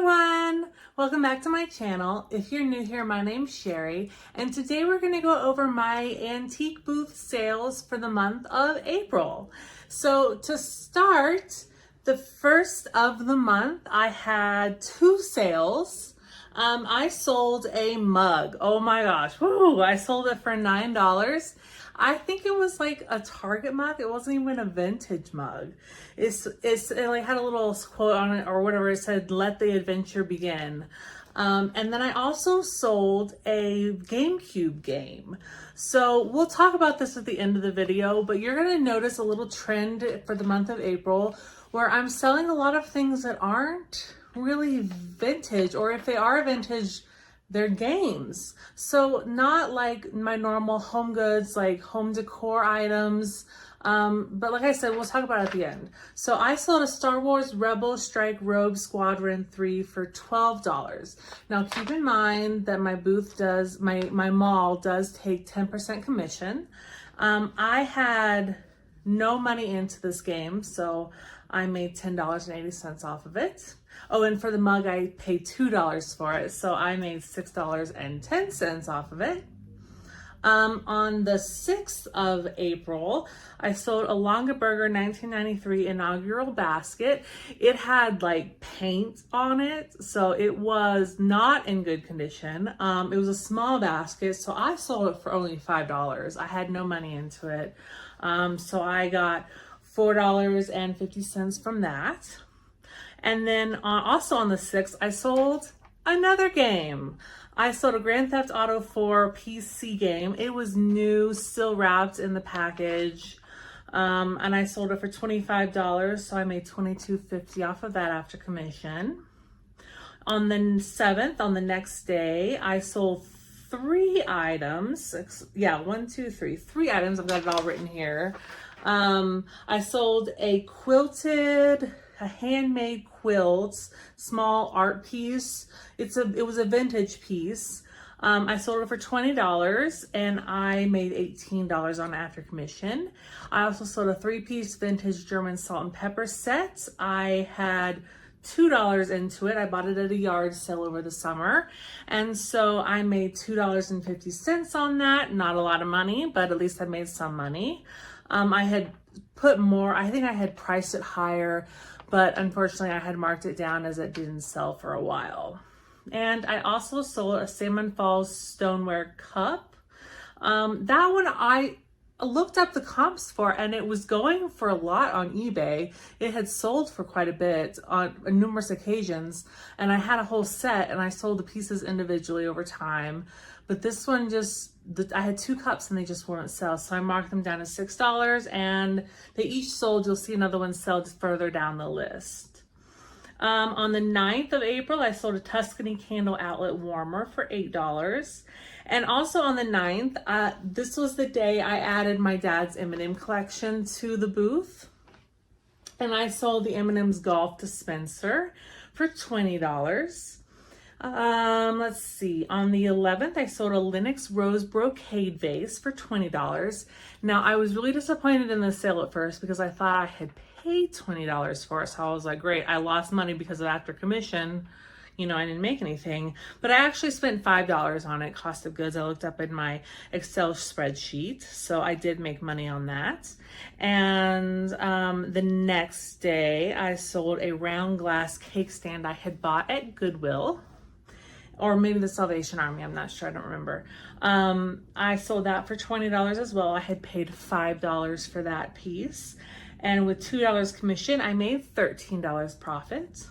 everyone! Welcome back to my channel. If you're new here, my name's Sherry, and today we're going to go over my antique booth sales for the month of April. So to start, the first of the month, I had two sales. I sold a mug. Oh my gosh, woo! I sold it for $9. I think it was like a Target mug. It wasn't even a vintage mug. It like had a little quote on it or whatever. It said, "Let the adventure begin." And then I also sold a GameCube game. So we'll talk about this at the end of the video, but you're gonna notice a little trend for the month of April where I'm selling a lot of things that aren't really vintage, or if they are vintage, they're games. So not like my normal home goods, like home decor items. But like I said, we'll talk about it at the end. So I sold a Star Wars Rebel Strike Rogue Squadron 3 for $12. Now keep in mind that my booth does, my mall does take 10% commission. I had no money into this game, so I made $10.80 off of it. Oh, and for the mug, I paid $2 for it, so I made $6.10 off of it. On the 6th of April, I sold a Longaberger 1993 inaugural basket. It had like paint on it, so it was not in good condition. It was a small basket, so I sold it for only $5. I had no money into it. So I got $4.50 from that. And then also on the 6th, I sold another game. I sold a Grand Theft Auto 4 PC game. It was new, still wrapped in the package. And I sold it for $25, so I made $22.50 off of that after commission. On the 7th, on the next day, I sold three items. Three items. I've got it all written here. I sold a handmade quilt, small art piece. It was a vintage piece. I sold it for $20 and I made $18 on after commission. I also sold a 3-piece vintage German salt and pepper set. I had $2 into it. I bought it at a yard sale over the summer. And so I made $2.50 on that. Not a lot of money, but at least I made some money. I had put more, I think I had priced it higher, but unfortunately I had marked it down as it didn't sell for a while. And I also sold a Salmon Falls stoneware cup. That one I looked up the comps for, and it was going for a lot on eBay. It had sold for quite a bit on numerous occasions, and I had a whole set and I sold the pieces individually over time. But this one I had two cups and they just wouldn't sell. So I marked them down to $6 and they each sold. You'll see another one sell just further down the list. On the 9th of April, I sold a Tuscany candle outlet warmer for $8. And also on the 9th, this was the day I added my dad's M&M collection to the booth. And I sold the M&M's Golf Dispenser for $20. Let's see. On the 11th, I sold a Lenox Rose Brocade vase for $20. Now, I was really disappointed in the sale at first because I thought I had paid $20 for it. So I was like, great, I lost money because of after commission. You know, I didn't make anything. But I actually spent $5 on it, cost of goods. I looked up in my Excel spreadsheet. So I did make money on that. And the next day, I sold a round glass cake stand I had bought at Goodwill. Or maybe the Salvation Army, I'm not sure, I don't remember. I sold that for $20 as well. I had paid $5 for that piece. And with $2 commission, I made $13 profit.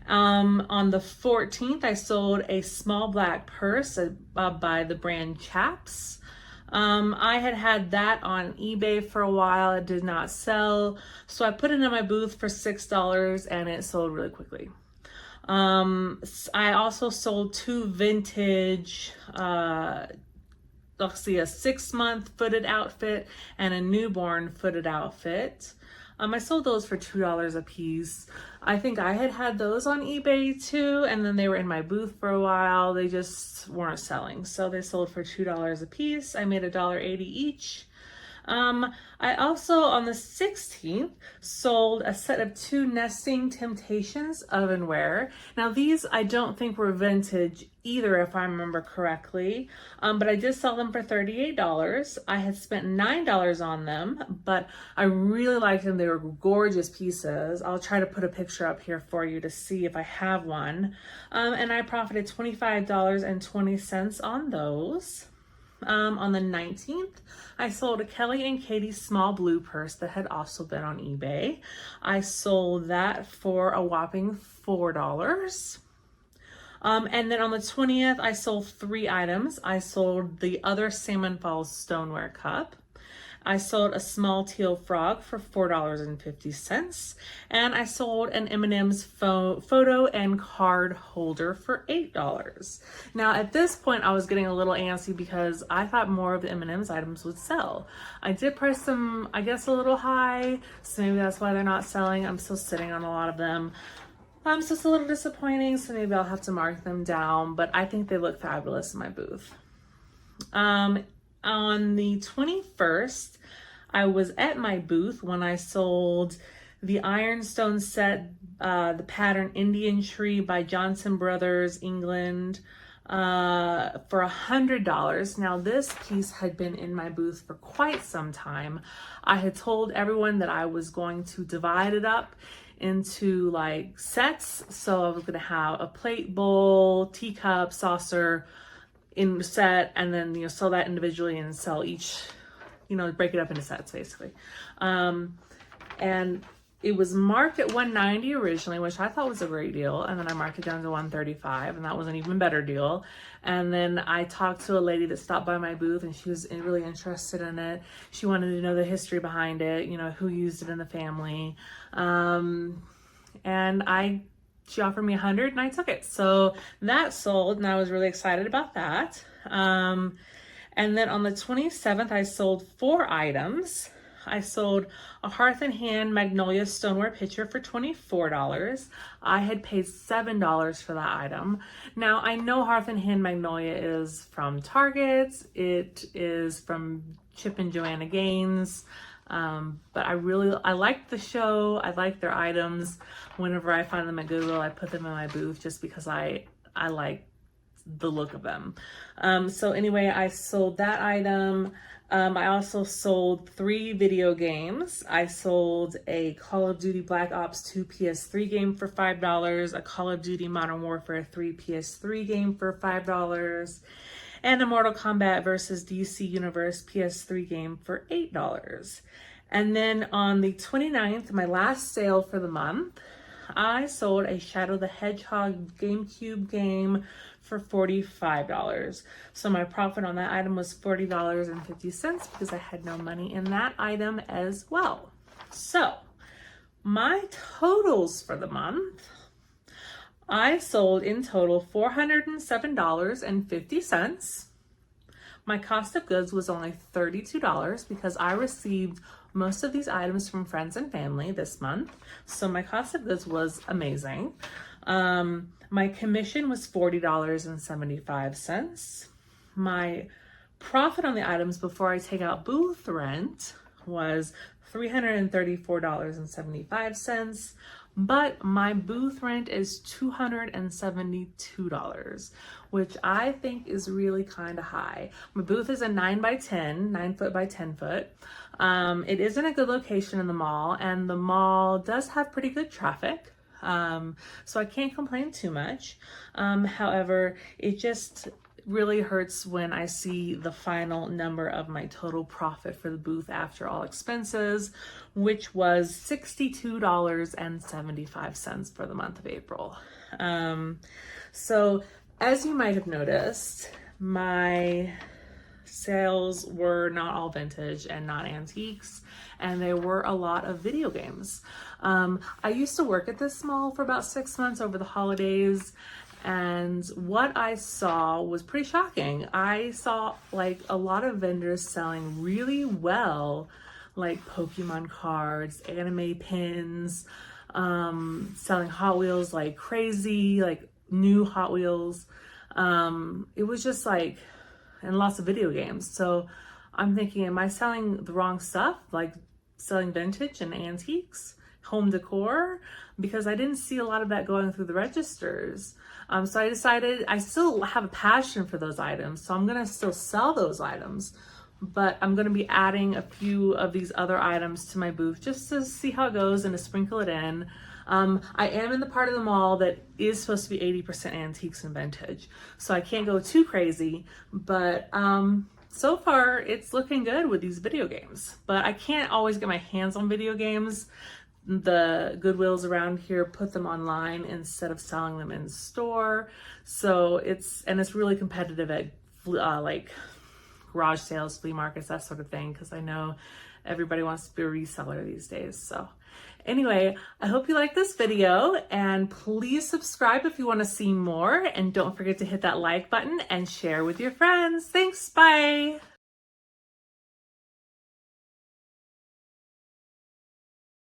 On the 14th, I sold a small black purse by the brand Chaps. I had that on eBay for a while. It did not sell. So I put it in my booth for $6 and it sold really quickly. I also sold two vintage, a 6-month footed outfit and a newborn footed outfit. I sold those for $2 a piece. I think I had those on eBay too, and then they were in my booth for a while. They just weren't selling, so they sold for $2 a piece. I made $1.80 each. I also, on the 16th, sold a set of 2 Nesting Temptations ovenware. Now, these I don't think were vintage either, if I remember correctly, but I did sell them for $38. I had spent $9 on them, but I really liked them. They were gorgeous pieces. I'll try to put a picture up here for you to see if I have one. And I profited $25.20 on those. On the 19th, I sold a Kelly and Katie small blue purse that had also been on eBay. I sold that for a whopping $4. And then on the 20th, I sold 3 items. I sold the other Salmon Falls stoneware cup. I sold a small teal frog for $4.50, and I sold an M&M's photo and card holder for $8. Now, at this point, I was getting a little antsy because I thought more of the M&M's items would sell. I did price them, I guess, a little high, so maybe that's why they're not selling. I'm still sitting on a lot of them. So it's a little disappointing, so maybe I'll have to mark them down, but I think they look fabulous in my booth. On the 21st, I was at my booth when I sold the Ironstone set, the pattern Indian Tree by Johnson Brothers, England, for $100. Now, this piece had been in my booth for quite some time. I had told everyone that I was going to divide it up into like sets. So I was going to have a plate, bowl, teacup, saucer, in set, and then sell that individually and sell each, break it up into sets basically. And it was marked at $190 originally, which I thought was a great deal, and then I marked it down to $135, and that was an even better deal. And then I talked to a lady that stopped by my booth, and she was really interested in it. She wanted to know the history behind it, who used it in the family, and she offered me $100 and I took it. So that sold, and I was really excited about that. And then on the 27th, I sold 4 items. I sold a Hearth and Hand Magnolia stoneware pitcher for $24. I had paid $7 for that item. Now, I know Hearth and Hand Magnolia is from Target. It is from Chip and Joanna Gaines. But I liked the show. I like their items. Whenever I find them at Goodwill, I put them in my booth just because I like the look of them. So anyway, I sold that item. I also sold 3 video games. I sold a Call of Duty Black Ops 2 PS3 game for $5, a Call of Duty Modern Warfare 3 PS3 game for $5, and a Mortal Kombat vs. DC Universe PS3 game for $8. And then on the 29th, my last sale for the month, I sold a Shadow the Hedgehog GameCube game for $45. So my profit on that item was $40.50 because I had no money in that item as well. So my totals for the month, I sold in total $407.50. My cost of goods was only $32 because I received most of these items from friends and family this month. So my cost of goods was amazing. My commission was $40.75. My profit on the items before I take out booth rent was $334.75. But my booth rent is $272, which I think is really kind of high. My booth is a 9 foot by 10 foot. It is in a good location in the mall, and the mall does have pretty good traffic. So I can't complain too much. However, it just really hurts when I see the final number of my total profit for the booth after all expenses, which was $62.75 for the month of April. So as you might have noticed, my sales were not all vintage and not antiques, and there were a lot of video games. I used to work at this mall for about 6 months over the holidays, and what I saw was pretty shocking. I saw like a lot of vendors selling really well, like Pokemon cards, anime pins, selling Hot Wheels like crazy, like new Hot Wheels. It was just like, and lots of video games. So I'm thinking, am I selling the wrong stuff? Like selling vintage and antiques, home decor? Because I didn't see a lot of that going through the registers. So I decided I still have a passion for those items. So I'm gonna still sell those items, but I'm gonna be adding a few of these other items to my booth just to see how it goes and to sprinkle it in. I am in the part of the mall that is supposed to be 80% antiques and vintage, so I can't go too crazy, but so far it's looking good with these video games. But I can't always get my hands on video games. The Goodwills around here put them online instead of selling them in store, so it's really competitive at like garage sales, flea markets, that sort of thing, because I know everybody wants to be a reseller these days. So anyway, I hope you like this video, and please subscribe if you want to see more, and don't forget to hit that like button and share with your friends. Thanks, bye.